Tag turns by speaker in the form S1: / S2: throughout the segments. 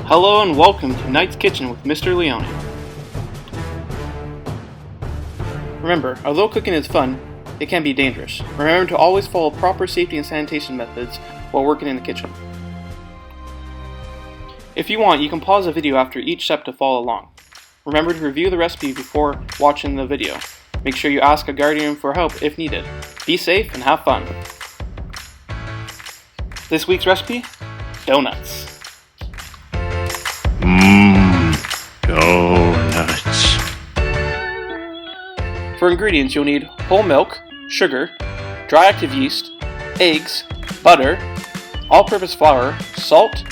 S1: Hello and welcome to Knight's Kitchen with Mr. Leone. Remember, although cooking is fun, it can be dangerous. Remember to always follow proper safety and sanitation methods while working in the kitchen. If you want, you can pause the video after each step to follow along. Remember to review the recipe before watching the video. Make sure you ask a guardian for help if needed. Be safe and have fun. This week's recipe? Doughnuts.
S2: Doughnuts.
S1: For ingredients, you'll need whole milk, sugar, dry active yeast, eggs, butter, all-purpose flour, salt,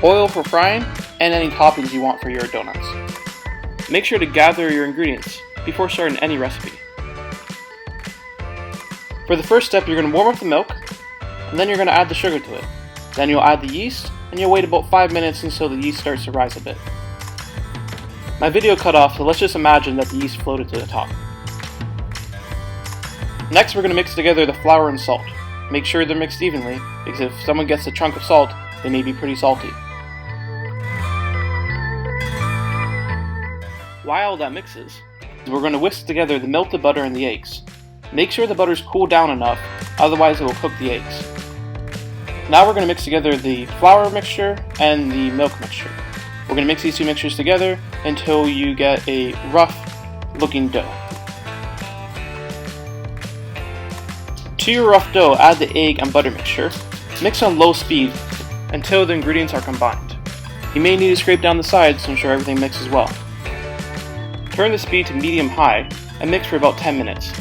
S1: oil for frying, and any toppings you want for your donuts. Make sure to gather your ingredients before starting any recipe. For the first step, you're going to warm up the milk, and then you're going to add the sugar to it. Then you'll add the yeast, and you'll wait about 5 minutes until the yeast starts to rise a bit. My video cut off, so let's just imagine that the yeast floated to the top. Next, we're going to mix together the flour and salt. Make sure they're mixed evenly, because if someone gets a chunk of salt, they may be pretty salty. While that mixes, we're going to whisk together the milk, the butter, and the eggs. Make sure the butter's cooled down enough, otherwise it will cook the eggs. Now we're going to mix together the flour mixture and the milk mixture. We're going to mix these two mixtures together until you get a rough looking dough. To your rough dough, add the egg and butter mixture. Mix on low speed until the ingredients are combined. You may need to scrape down the sides to ensure everything mixes well. Turn the speed to medium-high and mix for about 10 minutes.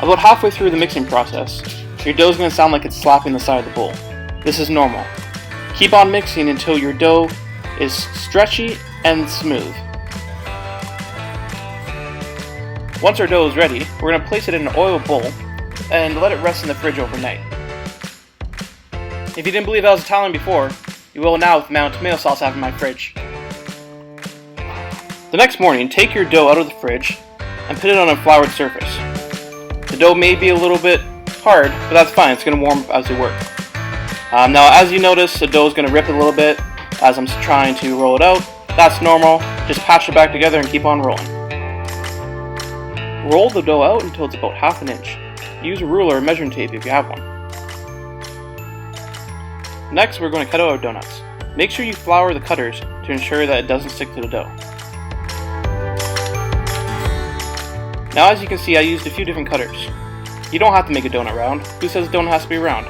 S1: About halfway through the mixing process, your dough is going to sound like it's slapping the side of the bowl. This is normal. Keep on mixing until your dough is stretchy and smooth. Once our dough is ready, we're going to place it in an oil bowl and let it rest in the fridge overnight. If you didn't believe I was Italian before, you will now with the amount of tomato sauce I have in my fridge. The next morning, take your dough out of the fridge and put it on a floured surface. The dough may be a little bit hard, but that's fine, it's going to warm up as you work. Now as you notice, the dough is going to rip a little bit as I'm trying to roll it out. That's normal, just patch it back together and keep on rolling. Roll the dough out until it's about half an inch. Use a ruler or measuring tape if you have one. Next, we're going to cut out our donuts. Make sure you flour the cutters to ensure that it doesn't stick to the dough. Now as you can see, I used a few different cutters. You don't have to make a donut round. Who says a donut has to be round?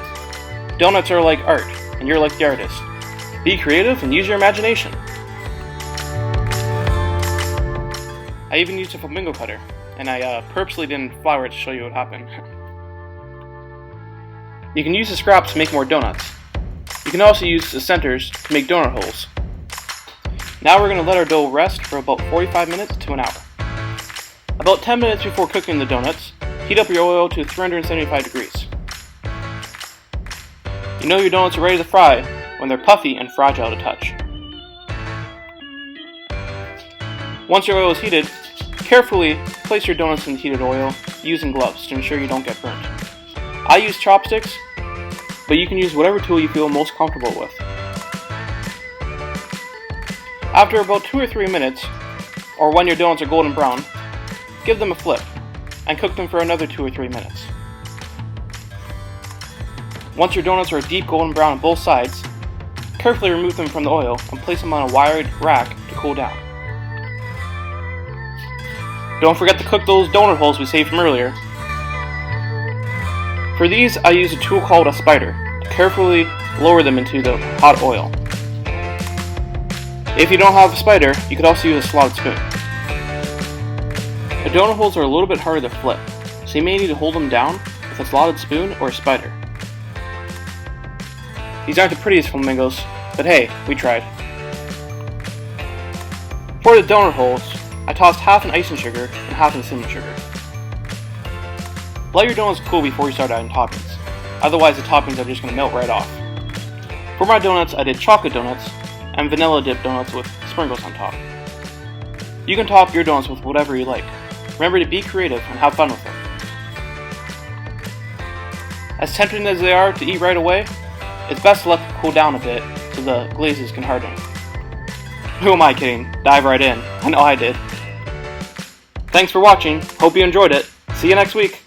S1: Donuts are like art, and you're like the artist. Be creative and use your imagination. I even used a flamingo cutter, and I purposely didn't flour it to show you what happened. You can use the scraps to make more donuts. You can also use the centers to make donut holes. Now we're going to let our dough rest for about 45 minutes to an hour. About 10 minutes before cooking the donuts, heat up your oil to 375 degrees. You know your donuts are ready to fry when they're puffy and fragile to touch. Once your oil is heated, carefully place your donuts in the heated oil using gloves to ensure you don't get burnt. I use chopsticks, but you can use whatever tool you feel most comfortable with. After about 2 or 3 minutes, or when your donuts are golden brown, give them a flip and cook them for another 2 or 3 minutes. Once your donuts are a deep golden brown on both sides, carefully remove them from the oil and place them on a wired rack to cool down. Don't forget to cook those donut holes we saved from earlier. For these, I use a tool called a spider to carefully lower them into the hot oil. If you don't have a spider, you could also use a slotted spoon. The donut holes are a little bit harder to flip, so you may need to hold them down with a slotted spoon or a spider. These aren't the prettiest flamingos, but hey, we tried. For the donut holes, I tossed half an icing sugar and half an cinnamon sugar. Let your donuts cool before you start adding toppings, otherwise the toppings are just going to melt right off. For my donuts, I did chocolate donuts and vanilla dip donuts with sprinkles on top. You can top your donuts with whatever you like. Remember to be creative and have fun with them. As tempting as they are to eat right away, it's best to let them cool down a bit so the glazes can harden. Who am I kidding? Dive right in. I know I did. Thanks for watching. Hope you enjoyed it. See you next week.